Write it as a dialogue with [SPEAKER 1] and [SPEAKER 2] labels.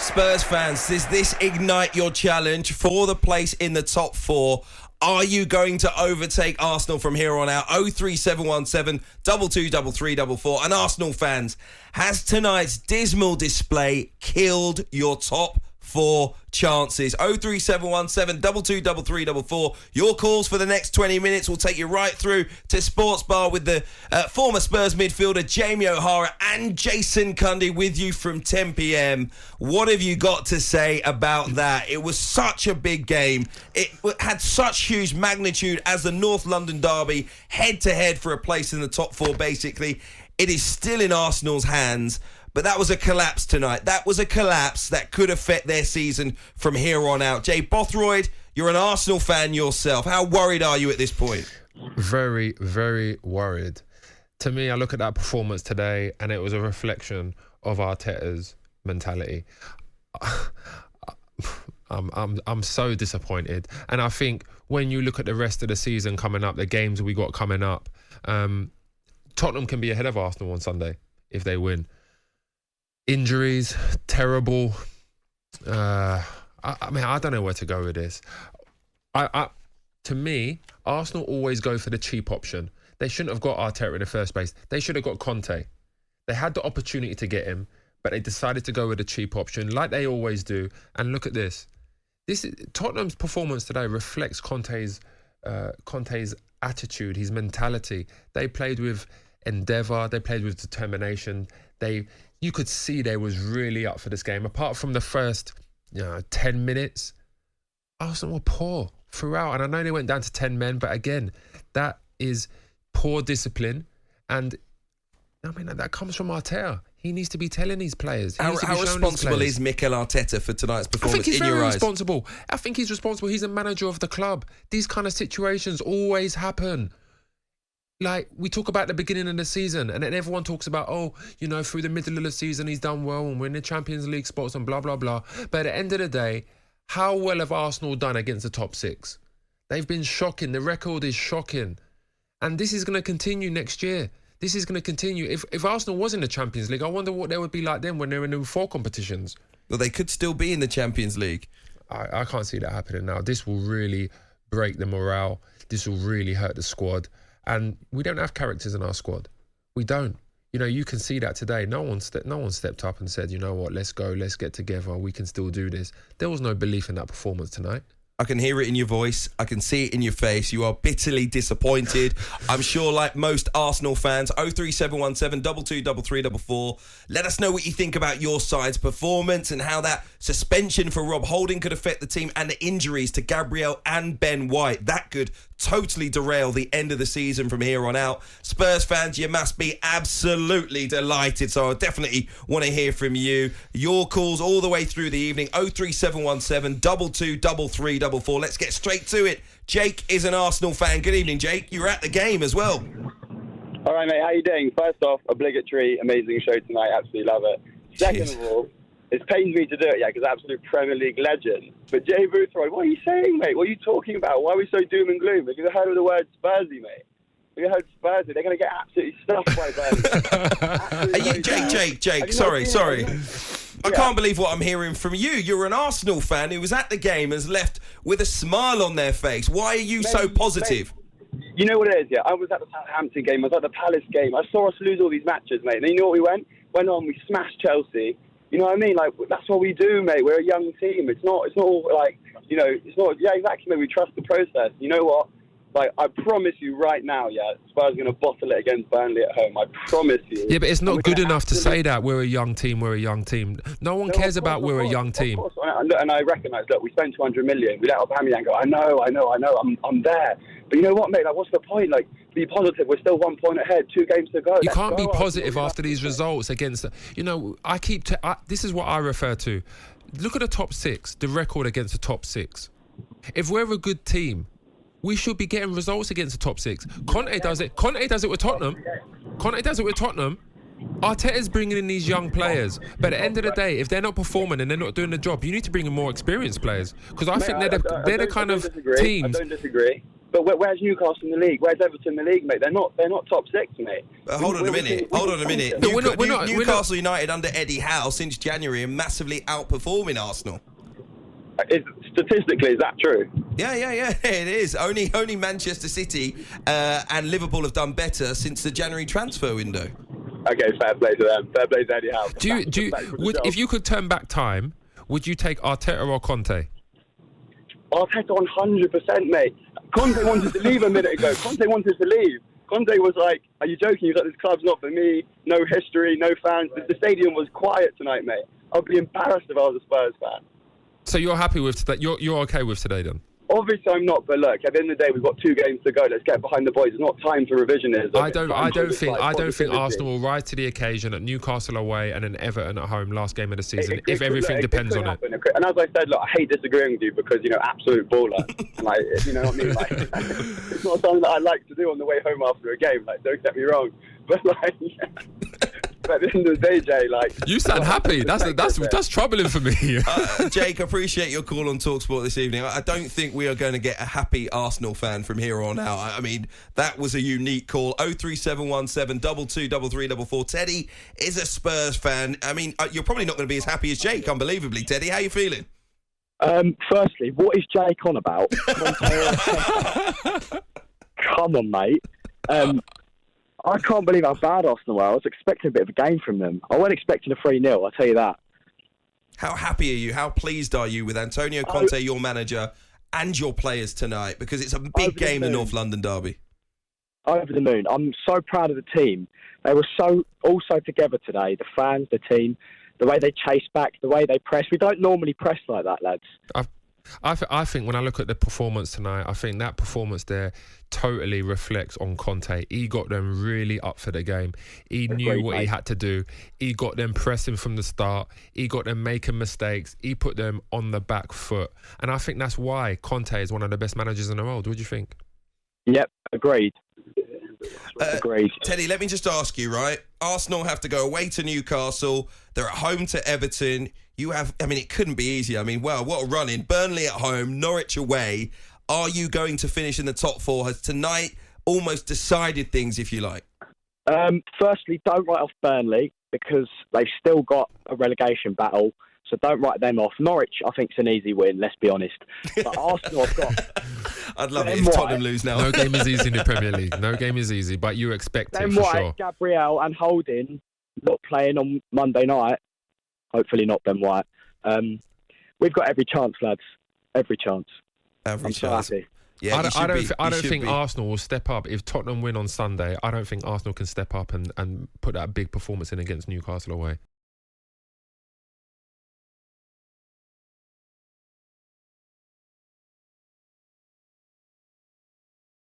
[SPEAKER 1] Spurs fans, does this ignite your challenge for the place in the top four? Are you going to overtake Arsenal from here on out? 03717 223344. And Arsenal fans, has tonight's dismal display killed your top four chances? 03717 223344. Your calls for the next 20 minutes will take you right through to Sports Bar with the former Spurs midfielder Jamie O'Hara and Jason Cundy with you from 10 p.m. What have you got to say about that? It was such a big game. It had such huge magnitude as the North London derby, head-to-head for a place in the top four, basically. It is still in Arsenal's hands. But that was a collapse tonight. That was a collapse that could affect their season from here on out. Jay Bothroyd, you're an Arsenal fan yourself. How worried are you at this point?
[SPEAKER 2] Very, very worried. To me, I look at that performance today and it was a reflection of Arteta's mentality. I'm so disappointed. And I think when you look at the rest of the season coming up, the games we got coming up, Tottenham can be ahead of Arsenal on Sunday if they win. Injuries, terrible. I mean, I don't know where to go with this. To me, Arsenal always go for the cheap option. They shouldn't have got Arteta in the first place. They should have got Conte. They had the opportunity to get him, but they decided to go with the cheap option, like they always do. And look at this. Tottenham's performance today reflects Conte's attitude, his mentality. They played with endeavour. They played with determination. You could see they was really up for this game. Apart from the first 10 minutes, Arsenal were poor throughout. And I know they went down to 10 men, but again, that is poor discipline. And I mean, that comes from Arteta. He needs to be telling these players.
[SPEAKER 1] How responsible is Mikel Arteta for tonight's performance?
[SPEAKER 2] I think he's
[SPEAKER 1] in your
[SPEAKER 2] very
[SPEAKER 1] eyes?
[SPEAKER 2] responsible. I think he's responsible. He's a manager of the club. These kind of situations always happen. Like, we talk about the beginning of the season and then everyone talks about, through the middle of the season, he's done well and we're in the Champions League spots and blah, blah, blah. But at the end of the day, how well have Arsenal done against the top six? They've been shocking. The record is shocking. And this is going to continue next year. This is going to continue. If Arsenal was in the Champions League, I wonder what they would be like then when they're in the four competitions.
[SPEAKER 1] Well, they could still be in the Champions League.
[SPEAKER 2] I can't see that happening now. This will really break the morale. This will really hurt the squad. And we don't have characters in our squad. We don't. You can see that today. No one stepped up and said, you know what, let's go, let's get together. We can still do this. There was no belief in that performance tonight.
[SPEAKER 1] I can hear it in your voice. I can see it in your face. You are bitterly disappointed. I'm sure, like most Arsenal fans, 03717 223344. Let us know what you think about your side's performance and how that suspension for Rob Holding could affect the team and the injuries to Gabriel and Ben White. That could totally derail the end of the season from here on out. Spurs fans, you must be absolutely delighted. So I definitely want to hear from you. Your calls all the way through the evening. 03717 223344. Let's get straight to it. Jake is an Arsenal fan. Good evening, Jake. You were at the game as well.
[SPEAKER 3] All right, mate. How you doing? First off, obligatory, amazing show tonight. Absolutely love it. Second of all, it pains me to do it, because absolute Premier League legend. But Jay Bothroyd, what are you saying, mate? What are you talking about? Why are we so doom and gloom? Have you heard of the word Spursy, mate? Have you heard Spursy? They're going to get absolutely stuffed by Burnley.
[SPEAKER 1] Jake, sorry. I can't believe what I'm hearing from you. You're an Arsenal fan who was at the game and has left with a smile on their face. Why are you so positive?
[SPEAKER 3] Mate, you know what it is, yeah? I was at the Southampton game. I was at the Palace game. I saw us lose all these matches, mate. And then you know what we went? Went on, we smashed Chelsea. You know what I mean? Like, that's what we do, mate. We're a young team. It's not all like, it's not, yeah, exactly, mate. We trust the process. You know what? Like, I promise you right now, Spurs are going to bottle it against Burnley at home. I promise you.
[SPEAKER 2] Yeah, but it's not good enough to say that we're a young team. No one cares about we're a young team.
[SPEAKER 3] Of course. And I recognise, look, we spent 200 million. We let Aubameyang go. I know. I'm there. But you know what, mate? Like, what's the point? Like, be positive. We're still 1 point ahead. 2 games to go.
[SPEAKER 2] You can't be positive after these results against... this is what I refer to. Look at the top six, the record against the top six. If we're a good team, we should be getting results against the top six. Conte does it with Tottenham. Arteta's bringing in these young players. But at the end of the day, if they're not performing and they're not doing the job, you need to bring in more experienced players. Because I think they're the kind of teams...
[SPEAKER 3] I don't disagree. But where's Newcastle in the league? Where's Everton in the league, mate? They're not top six, mate.
[SPEAKER 1] Hold on a minute.
[SPEAKER 2] No, we're not-
[SPEAKER 1] Newcastle United under Eddie Howe since January are massively outperforming Arsenal.
[SPEAKER 3] Statistically, is that true?
[SPEAKER 1] Yeah, it is. Only Manchester City and Liverpool have done better since the January transfer window.
[SPEAKER 3] Okay, fair play to them. Fair play to Eddie Howe.
[SPEAKER 2] If you could turn back time, would you take Arteta or Conte?
[SPEAKER 3] Arteta 100%, mate. Conte wanted to leave a minute ago. Conte wanted to leave. Conte was like, "Are you joking? He was like, this club's not for me. No history, no fans." The stadium was quiet tonight, mate. I'd be embarrassed if I was a Spurs fan.
[SPEAKER 2] So you're happy with today? You're okay with today then?
[SPEAKER 3] Obviously, I'm not. But look, at the end of the day, we've got 2 games to go. Let's get behind the boys. It's not time for revisionism.
[SPEAKER 2] I don't think Arsenal will rise to the occasion at Newcastle away and then Everton at home last game of the season if everything depends on it.
[SPEAKER 3] And as I said, look, I hate disagreeing with you because absolute baller. Like, you know what I mean? Like, it's not something that I like to do on the way home after a game. Like, don't get me wrong, but like. But at the end of the day, Jay, like...
[SPEAKER 2] You sound happy. That's troubling for me.
[SPEAKER 1] Jake, appreciate your call on talkSPORT this evening. I don't think we are going to get a happy Arsenal fan from here on out. I mean, that was a unique call. 03717 223344. Teddy is a Spurs fan. I mean, you're probably not going to be as happy as Jake, unbelievably. Teddy, how you feeling?
[SPEAKER 4] Firstly, what is Jake on about? Come on, mate. I can't believe how bad Arsenal were. I was expecting a bit of a game from them. I wasn't expecting a 3-0, I'll tell you that.
[SPEAKER 1] How happy are you? How pleased are you with Antonio Conte, your manager, and your players tonight? Because it's a big game, the North London derby.
[SPEAKER 4] Over the moon. I'm so proud of the team. They were all so together today. The fans, the team, the way they chase back, the way they press. We don't normally press like that, lads.
[SPEAKER 2] I think when I look at the performance tonight, I think that performance there totally reflects on Conte. He got them really up for the game. He knew what he had to do. He got them pressing from the start. He got them making mistakes. He put them on the back foot. And I think that's why Conte is one of the best managers in the world. What do you think?
[SPEAKER 4] Yep, agreed. Agreed.
[SPEAKER 1] Teddy, let me just ask you, right? Arsenal have to go away to Newcastle. They're at home to Everton. It couldn't be easier. I mean, wow, what a run in. Burnley at home, Norwich away. Are you going to finish in the top 4? Has tonight almost decided things, if you like?
[SPEAKER 4] Firstly, don't write off Burnley because they've still got a relegation battle. So don't write them off. Norwich, I think, is an easy win, let's be honest. But Arsenal have got...
[SPEAKER 1] I'd love it if Tottenham lose now.
[SPEAKER 2] No game is easy in the Premier League. No game is easy, but you expect it for sure.
[SPEAKER 4] Gabriel and Holding not playing on Monday night. Hopefully not Ben White. We've got every chance, lads. Every chance. I'm so happy.
[SPEAKER 2] Yeah, I don't think Arsenal will step up. If Tottenham win on Sunday, I don't think Arsenal can step up and put that big performance in against Newcastle away.